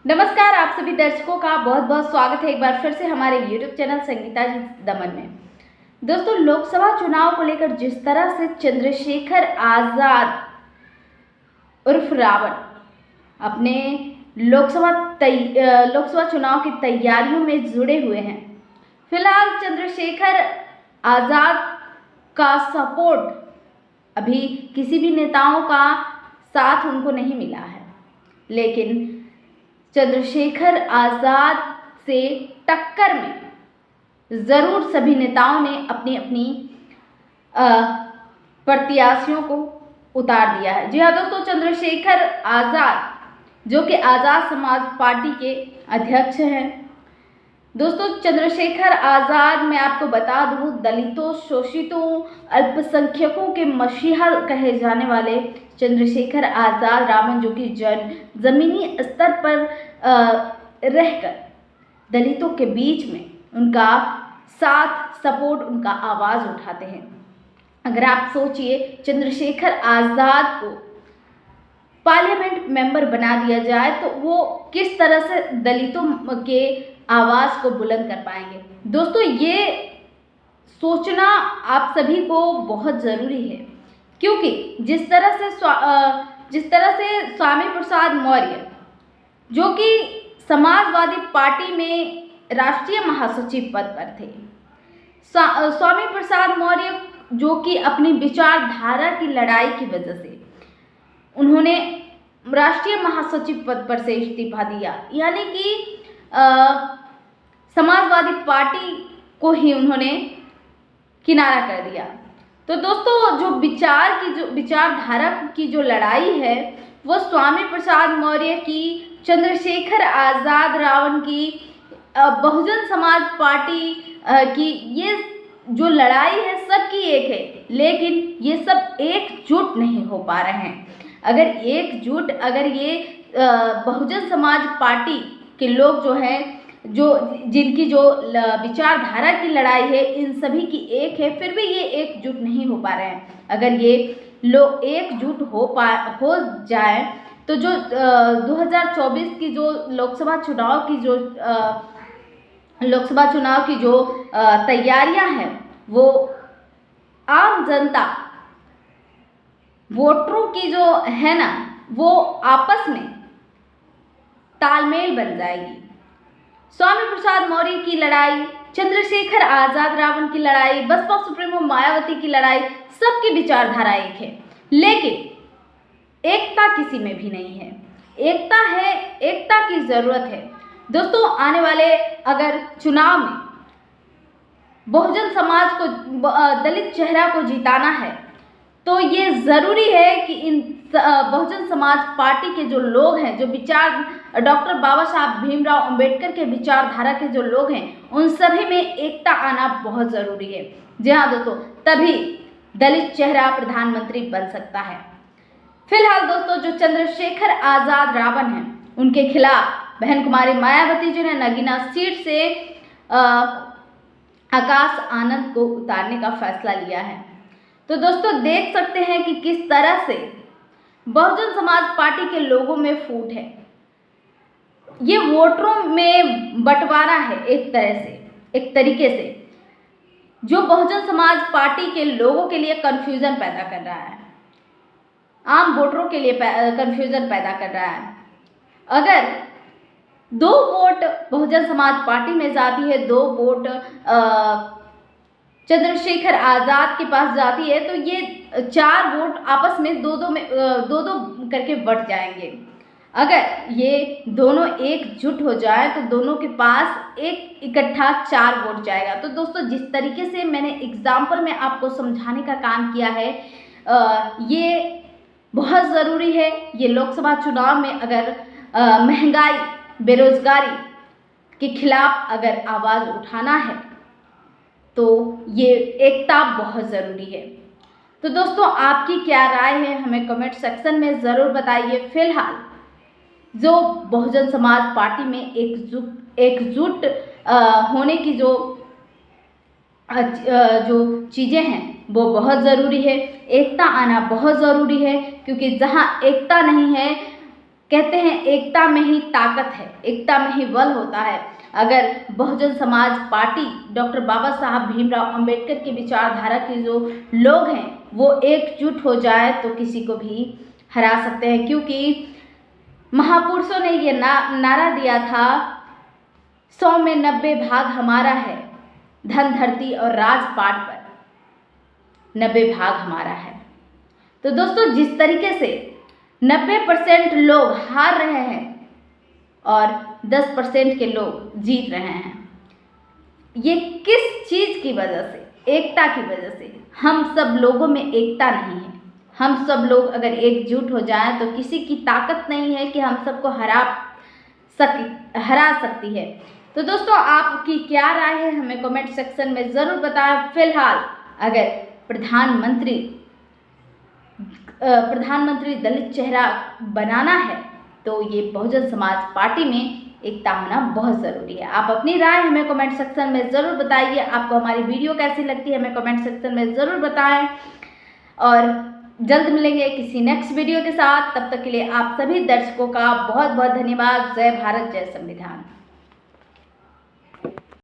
नमस्कार, आप सभी दर्शकों का बहुत बहुत स्वागत है एक बार फिर से हमारे YouTube चैनल संगीता जी दमन में। दोस्तों, लोकसभा चुनाव को लेकर जिस तरह से चंद्रशेखर आजाद उर्फ रावण अपने लोकसभा चुनाव की तैयारियों में जुड़े हुए हैं। फिलहाल चंद्रशेखर आजाद का सपोर्ट अभी किसी भी नेताओं का साथ उनको नहीं मिला है, लेकिन चंद्रशेखर आजाद से टक्कर में जरूर सभी नेताओं ने अपनी अपनी प्रत्याशियों को उतार दिया है। जी हाँ दोस्तों, चंद्रशेखर आजाद जो कि आजाद समाज पार्टी के अध्यक्ष हैं। दोस्तों, चंद्रशेखर आजाद, मैं आपको बता दूं, दलितों, शोषितों, अल्पसंख्यकों के मसीहा कहे जाने वाले चंद्रशेखर आजाद रावण, जो कि जमीनी स्तर पर रहकर दलितों के बीच में उनका साथ, सपोर्ट, उनका आवाज उठाते हैं। अगर आप सोचिए, चंद्रशेखर आजाद को पार्लियामेंट मेंबर बना दिया जाए तो वो किस तरह से दलितों के आवाज को बुलंद कर पाएंगे। दोस्तों, ये सोचना आप सभी को बहुत जरूरी है, क्योंकि जिस तरह से स्वामी प्रसाद मौर्य, जो कि समाजवादी पार्टी में राष्ट्रीय महासचिव पद पर थे, स्वामी प्रसाद मौर्य जो कि अपनी विचारधारा की लड़ाई की वजह से उन्होंने राष्ट्रीय महासचिव पद पर से इस्तीफा दिया, यानी कि समाजवादी पार्टी को ही उन्होंने किनारा कर दिया। तो दोस्तों, जो विचारधारा की जो लड़ाई है, वो स्वामी प्रसाद मौर्य की, चंद्रशेखर आजाद रावण की, बहुजन समाज पार्टी की, ये जो लड़ाई है सबकी एक है, लेकिन ये सब एकजुट नहीं हो पा रहे हैं। अगर ये बहुजन समाज पार्टी के लोग जो हैं, जिनकी जो विचारधारा की लड़ाई है, इन सभी की एक है, फिर भी ये एकजुट नहीं हो पा रहे हैं। अगर ये लोग एकजुट हो जाए तो जो 2024 की जो लोकसभा चुनाव की जो तैयारियां हैं, वो आम जनता, वोटरों की जो है ना, वो आपस में तालमेल बन जाएगी। स्वामी प्रसाद मौर्य की लड़ाई, चंद्रशेखर आजाद रावण की लड़ाई, बसपा सुप्रीमो मायावती की लड़ाई, सबकी विचारधारा एक है, लेकिन एकता किसी में भी नहीं है। एकता की जरूरत है। दोस्तों, आने वाले अगर चुनाव में बहुजन समाज को, दलित चेहरा को जिताना है, तो ये जरूरी है कि इन बहुजन समाज पार्टी के जो लोग हैं, जो डॉक्टर बाबा साहब भीमराव अंबेडकर के विचारधारा के जो लोग हैं, उन सभी में एकता आना बहुत जरूरी है। जी हाँ दोस्तों, तभी दलित चेहरा प्रधानमंत्री बन सकता है। फिलहाल दोस्तों, जो चंद्रशेखर आजाद रावण हैं, उनके खिलाफ बहन कुमारी मायावती जी ने नगीना सीट से आकाश आनंद को उतारने का फैसला लिया है। तो दोस्तों, देख सकते हैं कि किस तरह से बहुजन समाज पार्टी के लोगों में फूट है। ये वोटरों में बंटवारा है एक तरीके से, जो बहुजन समाज पार्टी के लोगों के लिए कंफ्यूजन पैदा कर रहा है, आम वोटरों के लिए कंफ्यूजन पैदा कर रहा है। अगर 2 वोट बहुजन समाज पार्टी में जाती है, 2 वोट चंद्रशेखर आजाद के पास जाती है, तो ये 4 वोट आपस में दो दो करके बट जाएंगे। अगर ये दोनों एकजुट हो जाए तो दोनों के पास एक इकट्ठा 4 वोट जाएगा। तो दोस्तों, जिस तरीके से मैंने एग्जाम्पल में आपको समझाने का काम किया है, ये बहुत ज़रूरी है। ये लोकसभा चुनाव में अगर महंगाई, बेरोजगारी के खिलाफ अगर आवाज़ उठाना है, तो ये एकता बहुत ज़रूरी है। तो दोस्तों, आपकी क्या राय है, हमें कमेंट सेक्शन में ज़रूर बताइए। फिलहाल जो बहुजन समाज पार्टी में एकजुट होने की जो चीज़ें हैं, वो बहुत ज़रूरी है। एकता आना बहुत ज़रूरी है, क्योंकि जहाँ एकता नहीं है, कहते हैं एकता में ही ताकत है, एकता में ही बल होता है। अगर बहुजन समाज पार्टी डॉक्टर बाबा साहब भीमराव अंबेडकर की विचारधारा के जो लोग हैं वो एकजुट हो जाए तो किसी को भी हरा सकते हैं, क्योंकि महापुरुषों ने ये नारा दिया था, 100 में 90 भाग हमारा है, धन धरती और राजपाट पर 90 भाग हमारा है। तो दोस्तों, जिस तरीके से 90% लोग हार रहे हैं और 10% के लोग जीत रहे हैं, ये किस चीज़ की वजह से? एकता की वजह से। हम सब लोगों में एकता नहीं है। हम सब लोग अगर एकजुट हो जाएं तो किसी की ताकत नहीं है कि हम सबको हरा सकती है। तो दोस्तों, आपकी क्या राय है हमें कमेंट सेक्शन में ज़रूर बताएं। फिलहाल अगर प्रधानमंत्री दलित चेहरा बनाना है तो ये बहुजन समाज पार्टी में एकता होना बहुत ज़रूरी है। आप अपनी राय हमें कमेंट सेक्शन में ज़रूर बताइए। आपको हमारी वीडियो कैसी लगती है हमें कमेंट सेक्शन में ज़रूर बताएं और जल्द मिलेंगे किसी नेक्स्ट वीडियो के साथ। तब तक के लिए आप सभी दर्शकों का बहुत बहुत धन्यवाद। जय भारत, जय संविधान।